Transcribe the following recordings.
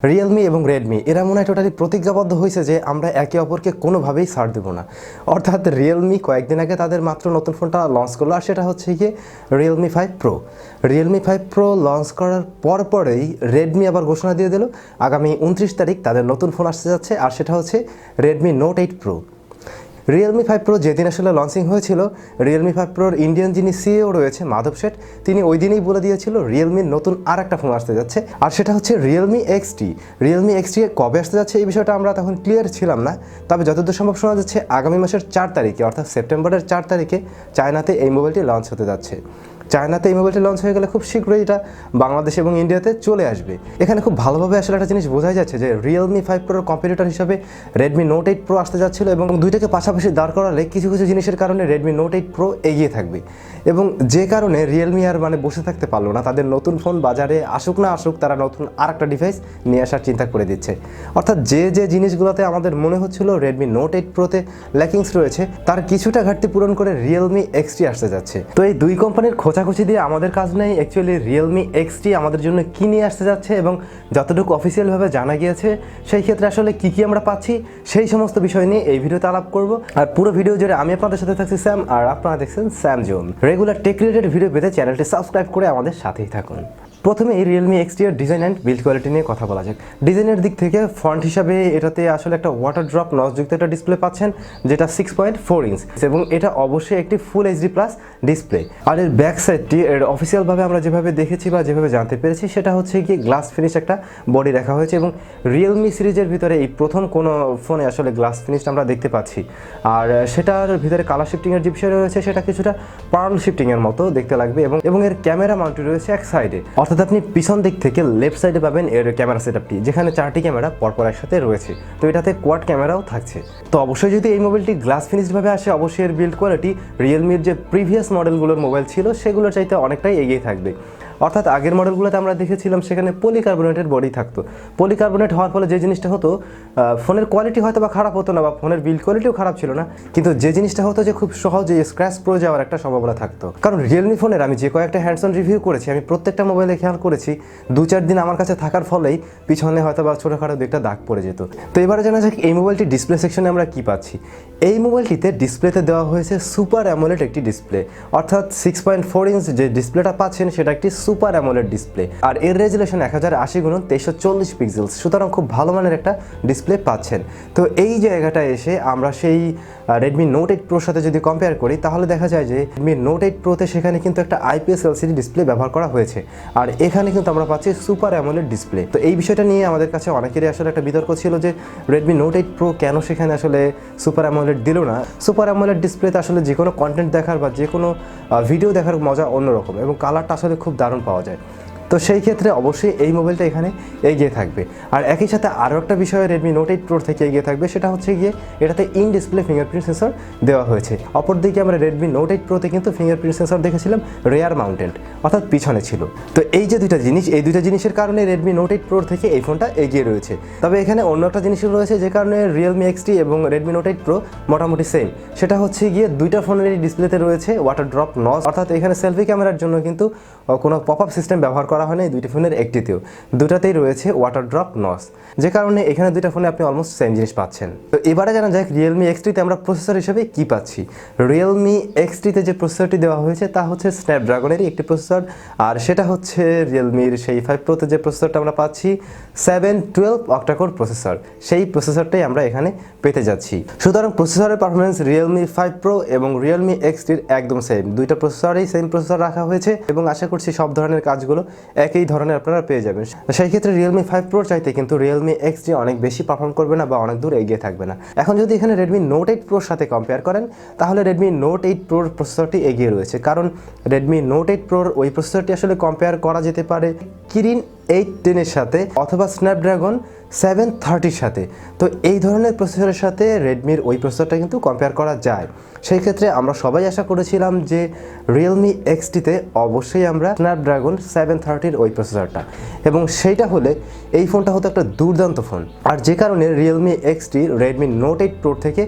Realme এবং Redmi এরা মনে হয় টোটালি প্রতিজ্ঞাবদ্ধ হয়েছে যে আমরা একে অপরকে কোনোভাবেই ছাড় দেবো না। অর্থাৎ রিয়েলমি কয়েকদিন আগে তাদের মাত্র নতুন ফোনটা লঞ্চ করলো, আর সেটা হচ্ছে গিয়ে Realme 5 pro. Realme 5 pro launch করার পরেই রেডমি আবার ঘোষণা দিয়ে দিল আগামী 29 তারিখ তাদের নতুন ফোন আসতে যাচ্ছে, আর সেটা হচ্ছে Redmi note 8 pro. Realme 5 pro যেদিন আসলে লঞ্চিং হয়েছিল, রিয়েলমি 5 প্রোর ইন্ডিয়ান যিনি সিইও রয়েছে মাধব শেঠ, তিনি ওই দিনই বলে দিয়েছিল রিয়েলমির নতুন আর একটা ফোন আসতে যাচ্ছে, আর সেটা হচ্ছে রিয়েলমি XT। রিয়েলমি XT কবে আসতে যাচ্ছে এই বিষয়টা আমরা তখন ক্লিয়ার ছিলাম না, তবে যতদূর সম্ভব শোনা যাচ্ছে আগামী মাসের 4 তারিখে অর্থাৎ সেপ্টেম্বরের 4 তারিখে চায়নাতে এই মোবাইলটি লঞ্চ হতে যাচ্ছে। চায়নাতে এই মোবাইলটি লঞ্চ হয়ে গেলে খুব শীঘ্রই এটা বাংলাদেশ এবং ইন্ডিয়াতে চলে আসবে। এখানে খুব ভালোভাবে আসলে একটা জিনিস বোঝাই যাচ্ছে যে রিয়েলমি 5 প্রোর কম্পিটিটর হিসাবে রেডমি নোট 8 প্রো আসতে যাচ্ছিল, এবং দুইটাকে পাশাপাশি দাঁড় করালে কিছু কিছু জিনিসের কারণে রেডমি নোট 8 প্রো এগিয়ে থাকবে, এবং যে কারণে রিয়েলমি আর বসে থাকতে পারলো না। তাদের নতুন ফোন বাজারে আসুক না আসুক, তারা নতুন আর একটা ডিভাইস নিয়ে আসার চিন্তা করে দিচ্ছে। অর্থাৎ যে যে জিনিসগুলোতে আমাদের মনে হচ্ছিল রেডমি নোট 8 প্রোতে ল্যাকিংস রয়েছে, তার কিছুটা ঘাটতি পূরণ করে রিয়েলমি XT আসতে যাচ্ছে। তো এই দুই কোম্পানির খোঁচাখুচি দিয়ে আমাদের কাজ নেই, অ্যাকচুয়ালি রিয়েলমি XT আমাদের জন্য কী নিয়ে আসতে যাচ্ছে এবং যতটুকু অফিসিয়ালভাবে জানা গিয়েছে সেই ক্ষেত্রে আসলে কী কী আমরা পাচ্ছি সেই সমস্ত বিষয় নিয়ে এই ভিডিওতে আলাপ করব। আর পুরো ভিডিও জুড়ে আমি আপনাদের সাথে থাকছি স্যাম, আর আপনারা দেখছেন SamZone। Regular tech related video পেতে চ্যানেলটি সাবস্ক্রাইব করে আমাদের সাথেই থাকুন। প্রথমে এই রিয়েলমি XT এর ডিজাইন অ্যান্ড বিল্ড কোয়ালিটি নিয়ে কথা বলা যাক। ডিজাইনের দিক থেকে ফ্রন্ট হিসাবে এটাতে আসলে একটা ওয়াটার ড্রপ নচযুক্ত একটা ডিসপ্লে পাচ্ছেন, যেটা 6.4 ইঞ্চ, এবং এটা অবশ্যই একটি ফুল HD প্লাস ডিসপ্লে। আর এর ব্যাক সাইডটি এর অফিসিয়ালভাবে আমরা যেভাবে দেখেছি বা যেভাবে জানতে পেরেছি সেটা হচ্ছে কি গ্লাস ফিনিশ একটা বডি রাখা হয়েছে, এবং রিয়েলমি সিরিজের ভিতরে এই প্রথম কোনো ফোনে আসলে গ্লাস ফিনিশ আমরা দেখতে পাচ্ছি। আর সেটার ভিতরে কালার শিফটিংয়ের যে বিষয় রয়েছে সেটা কিছুটা পার্ল শিফটিংয়ের মতো দেখতে লাগবে, এবং এর ক্যামেরা মাউন্টটি রয়েছে এক সাইডে, অর্থাৎ আপনি পিছন দিক থেকে লেফট সাইডে পাবেন এর ক্যামেরা সেটআপটি, যেখানে 4টি ক্যামেরা পরপর একসাথে রয়েছে। তো এটাতে কোয়াড ক্যামেরাও থাকছে। তো অবশ্যই যদি এই মোবাইলটি গ্লাস ফিনিশডভাবে আসে, অবশ্যই এর বিল্ড কোয়ালিটি রিয়েলমির যে প্রিভিয়াস মডেলগুলোর মোবাইল ছিল সেগুলোর চাইতে অনেকটাই এগিয়ে থাকবে। অর্থাৎ আগের মডেলগুলোতে আমরা দেখেছিলাম সেখানে পলিকার্বনেটের বডি থাকতো। পলিকার্বনেট হওয়ার ফলে যে জিনিসটা হতো, ফোনের কোয়ালিটি হয়তো বা খারাপ হতো না, বা ফোনের বিল্ড কোয়ালিটিও খারাপ ছিল না, কিন্তু যে জিনিসটা হতো যে খুব সহজে স্ক্র্যাচ পড়ে যাওয়ার একটা সম্ভাবনা থাকতো। কারণ রিয়েলমি ফোনের আমি যে কয়েকটা হ্যান্ডস অন রিভিউ করেছি, আমি প্রত্যেকটা মোবাইলে খেয়াল করেছি 2-4 দিন আমার কাছে থাকার ফলেই পিছনে হয়তো বা ছোটোখাটো দিকটা দাগ পড়ে যেত। তো এবারে জানা যাক এই মোবাইলটি ডিসপ্লে সেকশনে আমরা কী পাচ্ছি। এই মোবাইলটিতে ডিসপ্লেতে দেওয়া হয়েছে সুপার অ্যামোলেড একটি ডিসপ্লে, অর্থাৎ 6.4 ইঞ্চ যে ডিসপ্লেটা পাচ্ছেন সেটা একটি সুপার অ্যামোলেড ডিসপ্লে, আর এর রেজুলেশন 1080x2340 পিক্সেলস, সুতরাং খুব ভালো মানের একটা ডিসপ্লে পাচ্ছেন। তো এই জায়গাটা এসে আমরা সেই রেডমি নোট 8 প্রোর সাথে যদি কম্পেয়ার করি, তাহলে দেখা যায় যে রেডমি নোট 8 প্রোতে সেখানে কিন্তু একটা IPS LCD ডিসপ্লে ব্যবহার করা হয়েছে, আর এখানে কিন্তু আমরা পাচ্ছি সুপার অ্যামোলেড ডিসপ্লে। তো এই বিষয়টা নিয়ে আমাদের কাছে অনেকেরই আসলে একটা বিতর্ক ছিল যে রেডমি নোট 8 প্রো কেন সেখানে আসলে সুপার অ্যামোলেড দিল না। সুপার অ্যামোলেড ডিসপ্লেতে আসলে যে কোনো কন্টেন্ট দেখার বা যে কোনো ভিডিও দেখার মজা অন্যরকম, এবং কালারটা আসলে খুব দারুণ পাওয়া যায়। তো সেই ক্ষেত্রে অবশ্যই এই মোবাইলটা এখানে এগিয়ে থাকবে। আর একই সাথে আরও একটা বিষয় রেডমি নোট 8 প্রো থেকে এগিয়ে থাকবে, সেটা হচ্ছে গিয়ে এটাতে ইন ডিসপ্লে ফিঙ্গারপ্রিন্ট সেন্সর দেওয়া হয়েছে। অপরদিকে আমরা রেডমি নোট 8 প্রোতে কিন্তু ফিঙ্গারপ্রিন্ট সেন্সর দেখেছিলাম রেয়ার মাউন্টেড, অর্থাৎ পিছনে ছিল। তো এই যে দুইটা জিনিস, এই দুইটা জিনিসের কারণে রেডমি নোট 8 প্রোর থেকে এই ফোনটা এগিয়ে রয়েছে। তবে এখানে অন্য একটা জিনিসও রয়েছে যে কারণে রিয়েলমি XT এবং রেডমি নোট 8 প্রো মোটামুটি সেম, সেটা হচ্ছে গিয়ে দুইটা ফোনেরই ডিসপ্লেতে রয়েছে ওয়াটার ড্রপ নচ, অর্থাৎ এখানে সেলফি ক্যামেরার জন্য কিন্তু কোনো পপ আপ সিস্টেম ব্যবহার করা হয় না। এই দুইটি ফোনের একটিতেও দুটাতেই রয়েছে ওয়াটার ড্রপ নচ, যে কারণে এখানে দুইটা ফোনে আপনি অলমোস্ট সেম জিনিস পাচ্ছেন। তো এবারে জানা যাক রিয়েলমি XTতে আমরা প্রসেসর হিসেবে কি পাচ্ছি। রিয়েলমি XTতে যে প্রসেসরটি দেওয়া হয়েছে তা হচ্ছে স্ন্যাপড্রাগনেরই একটি প্রসেসর, আর সেটা হচ্ছে রিয়েলমির সেই 5 প্রোতে যে প্রসেসরটা আমরা পাচ্ছি 712 অক্টাকোর প্রসেসর, সেই প্রসেসরটাই আমরা এখানে পেতে যাচ্ছি। সুতরাং প্রসেসরের পারফরমেন্স রিয়েলমি 5 প্রো এবং রিয়েলমি XTর একদম সেম, দুইটা প্রসেসরেই সেম প্রসেসর রাখা হয়েছে, এবং আশা করছি সব ধরনের কাজগুলো একই ধরনের আপনারা পেয়ে যাবেন। সেই ক্ষেত্রে রিয়েলমি 5 প্রোর চাইতে কিন্তু রিয়েলমি XT অনেক বেশি পারফর্ম করবে না বা অনেক দূর এগিয়ে থাকবে না। এখন যদি এখানে রেডমি নোট 8 প্রোর সাথে কম্পেয়ার করেন, তাহলে রেডমি নোট 8 প্রোর প্রসেসরটি এগিয়ে রয়েছে, কারণ রেডমি নোট 8 প্রোর ওই প্রসেসরটি আসলে কম্পেয়ার করা যেতে পারে কিরিন 810 এর সাথে অথবা স্ন্যাপড্রাগন 730 সাথে। তো এই ধরনের প্রসেসরের সাথে রেডমির ওই প্রসেসরটা কিন্তু কম্পেয়ার করা যায়। সেই ক্ষেত্রে আমরা সবাই আশা করেছিলাম যে রিয়েলমি XTতে অবশ্যই আমরা স্ন্যাপড্রাগন 730 ওই প্রসেসরটা, এবং সেইটা হলে এই ফোনটা হতো একটা দুর্দান্ত ফোন। আর যে কারণে Realme XT Redmi note 8 pro থেকে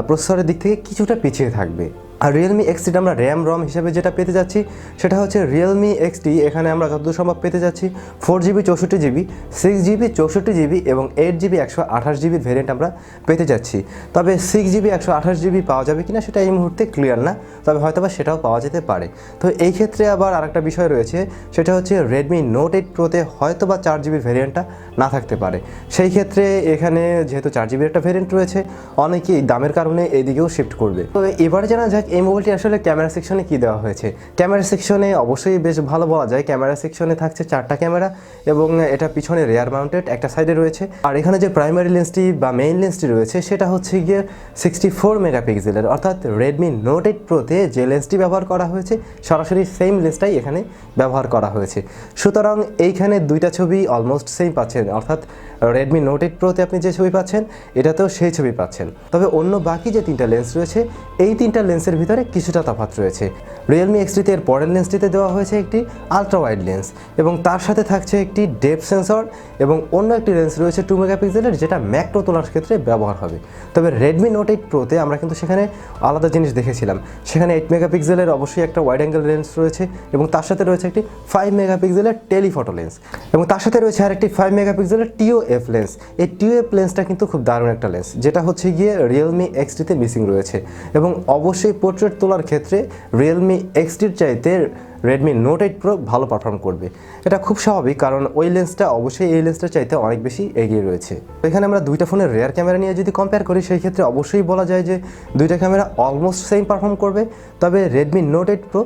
প্রসেসরের দিক থেকে কিছুটা পিছিয়ে থাকবে। আর Realme XT আমরা র্যাম রম হিসেবে যেটা পেতে যাচ্ছি সেটা হচ্ছে Realme XT। এখানে আমরা যতদূর সম্ভব পেতে যাচ্ছি 4GB 64GB, 6GB 64GB এবং 8GB 128GB ভেরিয়েন্ট আমরা পেতে যাচ্ছি। তবে 6GB 128GB পাওয়া যাবে কিনা সেটা এই মুহূর্তে ক্লিয়ার না, তবে হয়তোবা সেটাও পাওয়া যেতে পারে। তো এই ক্ষেত্রে আবার আরেকটা বিষয় রয়েছে, সেটা হচ্ছে Redmi Note 8 Proতে হয়তোবা 4GB ভেরিয়েন্টটা না থাকতে পারে। সেই ক্ষেত্রে এখানে যেহেতু 4GB একটা ভেরিয়েন্ট রয়েছে, অনেকেই দামের কারণে এইদিকেও শিফট করবে। তো এবারে জানা যাক এই মোবাইলটি আসলে ক্যামেরা সেকশনে কী দেওয়া হয়েছে। ক্যামেরা সেকশনে অবশ্যই বেশ ভালো বলা যায়। ক্যামেরা সেকশনে থাকছে 4টা ক্যামেরা এবং এটা পিছনে রেয়ার মাউন্টেড, একটা সাইডে রয়েছে। আর এখানে যে প্রাইমারি লেন্সটি বা মেইন লেন্সটি রয়েছে সেটা হচ্ছে গিয়ে 64 মেগাপিক্সেলের, অর্থাৎ Redmi Note 8 Proতে যে লেন্সটি ব্যবহার করা হয়েছে সরাসরি সেম লেন্সটাই এখানে ব্যবহার করা হয়েছে। সুতরাং এইখানে দুইটা ছবি অলমোস্ট সেম পাচ্ছেন, অর্থাৎ Redmi Note 8 Proতে আপনি যে ছবি পাচ্ছেন এটাতেও সেই ছবি পাচ্ছেন। তবে অন্য বাকি যে 3টা লেন্স রয়েছে এই 3টা লেন্সের ভিতরে কিছুটা তফাৎ রয়েছে। Realme XT-তে এর পরের লেন্সটিতে দেওয়া হয়েছে একটি আলট্রা ওয়াইড লেন্স এবং তার সাথে থাকছে একটি ডেপথ সেন্সর এবং অন্য একটি লেন্স রয়েছে 2 মেগাপিক্সেলের, যেটা ম্যাক্রো তোলার ক্ষেত্রে ব্যবহার হবে। তবে Redmi Note 8 Proতে আমরা কিন্তু সেখানে আলাদা জিনিস দেখেছিলাম। সেখানে 8 মেগাপিক্সেলের অবশ্যই একটা ওয়াইড অ্যাঙ্গেল লেন্স রয়েছে এবং তার সাথে রয়েছে একটি 5 মেগাপিক্সেলের টেলিফটো লেন্স এবং তার সাথে রয়েছে আরেকটি 5 মেগাপিক্সেলের TOF লেন্স। এই TOF লেন্সটা কিন্তু খুব দারুণ একটা লেন্স, যেটা হচ্ছে গিয়ে Realme XT-তে মিসিং রয়েছে এবং অবশ্যই পোর্ট্রেট তোলার ক্ষেত্রে Realme XT-র চাইতে Redmi Note 8 Pro ভালো পারফর্ম করবে। এটা খুব স্বাভাবিক, কারণ ওই লেন্সটা অবশ্যই এই লেন্সটার চাইতে অনেক বেশি এগিয়ে রয়েছে। এখানে আমরা দুইটা ফোনের রেয়ার ক্যামেরা নিয়ে যদি কম্পেয়ার করি সেই ক্ষেত্রে অবশ্যই বলা যায় যে দুইটা ক্যামেরা অলমোস্ট সেম পারফর্ম করবে। তবে Redmi Note 8 Pro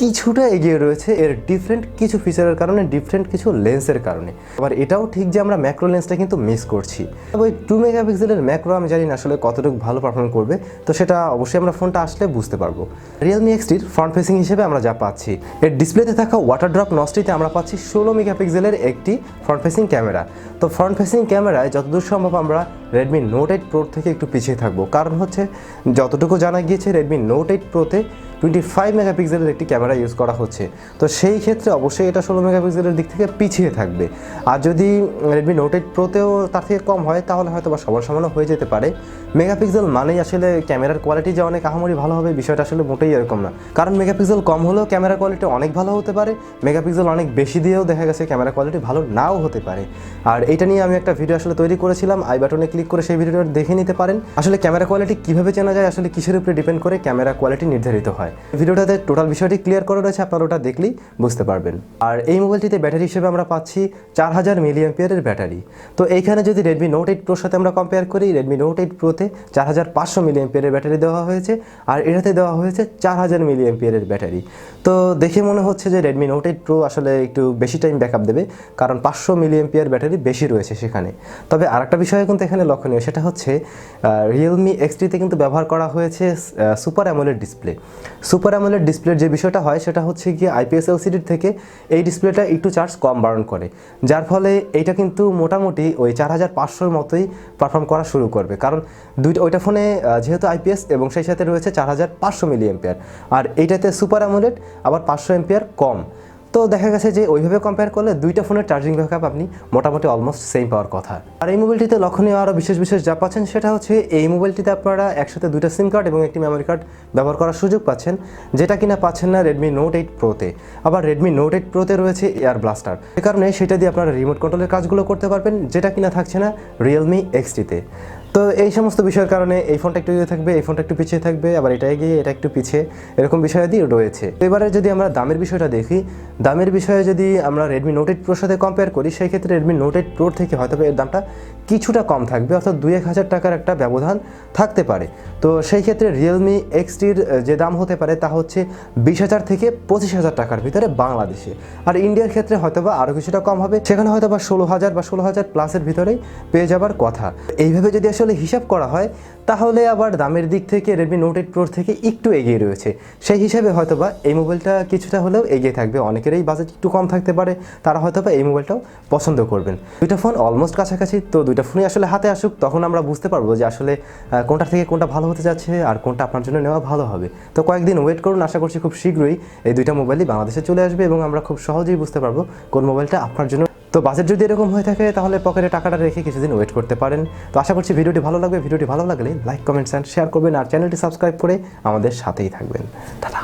কিছুটা এগিয়ে রয়েছে এর ডিফারেন্ট কিছু ফিচারের কারণে, ডিফারেন্ট কিছু লেন্সের কারণে। আবার এটাও ঠিক যে আমরা ম্যাক্রো লেন্সটা কিন্তু মিস করছি। তবে ওই 2 মেগাপিক্সেলের ম্যাক্রো আমি জানি না আসলে কতটুকু ভালো পারফর্ম করবে, তো সেটা অবশ্যই আমরা ফোনটা আসলে বুঝতে পারবো। Realme XT-র ফ্রন্ট ফেসিং হিসেবে আমরা যা পাচ্ছি, এর ডিসপ্লেতে থাকা ওয়াটার ড্রপ নস্টিতে আমরা পাচ্ছি 16 মেগাপিক্সেলের একটি ফ্রন্ট ফেসিং ক্যামেরা। তো ফ্রন্ট ফেসিং ক্যামেরায় যতদূর সম্ভব আমরা Redmi Note 8 Pro থেকে একটু পিছিয়ে থাকবো, কারণ হচ্ছে যতটুকু জানা গিয়েছে Redmi Note 8 Proতে 25 মেগাপিক্সেলের একটি ক্যামেরা ইউজ করা হচ্ছে। তো সেই ক্ষেত্রে অবশ্যই এটা 16 মেগাপিক্সেলের দিক থেকে পিছিয়ে থাকবে। আর যদি Redmi Note 8 Proতেও তার থেকে কম হয় তাহলে হয়তো বা সবার সমানও হয়ে যেতে পারে। মেগাপিক্সেল মানেই আসলে ক্যামেরার কোয়ালিটি যে অনেক আহামরি ভালো হবে বিষয়টা আসলে মোটেই এরকম না, কারণ মেগাপিক্সেল কম হলেও ক্যামেরা কোয়ালিটি অনেক ভালো হতে পারে, মেগাপিক্সেল অনেক বেশি দিয়েও দেখা গেছে ক্যামেরা কোয়ালিটি ভালো নাও হতে পারে। আর এইটা নিয়ে আমি একটা ভিডিও আসলে তৈরি করেছিলাম, আই বাটনে ক্লিক করে সেই ভিডিওটা দেখে নিতে পারেন। আসলে ক্যামেরা কোয়ালিটি কীভাবে চেনা যায়, আসলে কিসের উপরে ডিপেন্ড করে ক্যামেরা কোয়ালিটি নির্ধারিত হয়। ভিডিওটাতে টোটাল বিষয়টি ক্লিয়ার করা রয়েছে, আপনারা ওটা দেখলেই বুঝতে পারবেন। আর এই মোবাইলটিতে ব্যাটারি হিসেবে আমরা পাচ্ছি 4000 মিলিঅ্যাম্পিয়ারের ব্যাটারি। তো এইখানে যদি Redmi Note 8 Proর সাথে আমরা কম্পেয়ার করি, Redmi Note 8 Proতে 4500 মিলিঅ্যাম্পিয়ারের ব্যাটারি দেওয়া হয়েছে আর এটাতে দেওয়া হয়েছে 4000 মিলিঅ্যাম্পিয়ারের ব্যাটারি। তো দেখে মনে হচ্ছে যে Redmi Note 8 Pro আসলে একটু বেশি টাইম ব্যাকআপ দেবে, কারণ 500 মিলিঅ্যাম্পিয়ার ব্যাটারি বেশি রয়েছে সেখানে। তবে আরেকটা বিষয় কিন্তু এখানে লক্ষণীয়, সেটা হচ্ছে Realme XT-তে কিন্তু ব্যবহার করা হয়েছে super AMOLED display. Super AMOLED ডিসপ্লের যে বিষয়টা হয় সেটা হচ্ছে কি IPS LCD থেকে এই ডিসপ্লেটা একটু চার্জ কম বার্ন করে, যার ফলে এইটা কিন্তু মোটামুটি ওই 4500-র মতোই পারফর্ম করা শুরু করবে, কারণ ওইটা ফোনে যেহেতু IPS এবং সেই সাথে রয়েছে 4500 মিলিঅ্যাম্পিয়ার আর এইটাতে সুপার অ্যামোলেড আবার 500 এম্পিয়ার কম। তো দেখা গেছে যে ওইভাবে কম্পেয়ার করলে দুইটা ফোনের চার্জিং ব্যাকআপ আপনি মোটামুটি অলমোস্ট সেম পাওয়ার কথা। আর এই মোবাইলটিতে লক্ষণীয় আরও বিশেষ যা পাচ্ছেন সেটা হচ্ছে এই মোবাইলটিতে আপনারা একসাথে 2টা সিম কার্ড এবং একটি মেমোরি কার্ড ব্যবহার করার সুযোগ পাচ্ছেন, যেটা কিনা পাচ্ছেন না Redmi Note 8 Proতে। আবার Redmi Note 8 Proতে রয়েছে এয়ার ব্লাস্টার, এ কারণে সেটা দিয়ে আপনারা রিমোট কন্ট্রোলের কাজগুলো করতে পারবেন, যেটা কিনা থাকছে না Realme XT-তে। তো এই সমস্ত বিষয়ের কারণে এই ফোনটা একটু এগিয়ে থাকবে, এই ফোনটা একটু পিছিয়ে থাকবে, আবার এটা এগিয়ে এটা একটু পিছিয়ে, এরকম বিষয়াদি রয়েছে। এবারে যদি আমরা দামের বিষয়টা দেখি, দামের বিষয়ে যদি আমরা Redmi Note 8 Proর সাথে কম্পেয়ার করি সেই ক্ষেত্রে Redmi Note 8 Proর থেকে হয়তো এর দামটা কিছুটা কম থাকবে, অর্থাৎ 2-1000 টাকার একটা ব্যবধান থাকতে পারে। তো সেই ক্ষেত্রে Realme XT-র যে দাম হতে পারে তা হচ্ছে 20,000 থেকে 25,000 টাকার ভিতরে বাংলাদেশে, আর ইন্ডিয়ার ক্ষেত্রে হয়তোবা আরও কিছুটা কম হবে, সেখানে হয়তোবা 16,000 বা 16,000 প্লাসের ভিতরেই পেয়ে যাবার কথা। এইভাবে যদি আসলে হিসাব করা হয় তাহলে আবার দামের দিক থেকে Redmi Note 8 Pro থেকে একটু এগিয়ে রয়েছে। সেই হিসাবে হয়তোবা এই মোবাইলটা কিছুটা হলেও এগিয়ে থাকবে, অনেকেরই বাজেট একটু কম থাকতে পারে, তারা হয়তোবা এই মোবাইলটাও পছন্দ করবেন। দুইটা ফোন অলমোস্ট কাছাকাছি, তো দুইটা ফোনই আসলে হাতে আসুক, তখন আমরা বুঝতে পারবো যে আসলে কোনটা থেকে কোনটা ভালো হতে যাচ্ছে আর কোনটা আপনার জন্য নেওয়া ভালো হবে। তো কয়েকদিন ওয়েট করুন, আশা করছি খুব শীঘ্রই এই দুইটা মোবাইলই বাংলাদেশে চলে আসবে এবং আমরা খুব সহজেই বুঝতে পারবো কোন মোবাইলটা আপনার জন্য। তো বাজেট যদি এরকম হয়ে থাকে তাহলে পকেটে টাকাটা রেখে কিছুদিন ওয়েট করতে পারেন। তো আশা করছি ভিডিওটি ভালো লাগবে। ভিডিওটি ভালো লাগলে লাইক, কমেন্টস অ্যান্ড শেয়ার করবেন আর চ্যানেলটি সাবস্ক্রাইব করে আমাদের সাথেই থাকবেন। টাটা।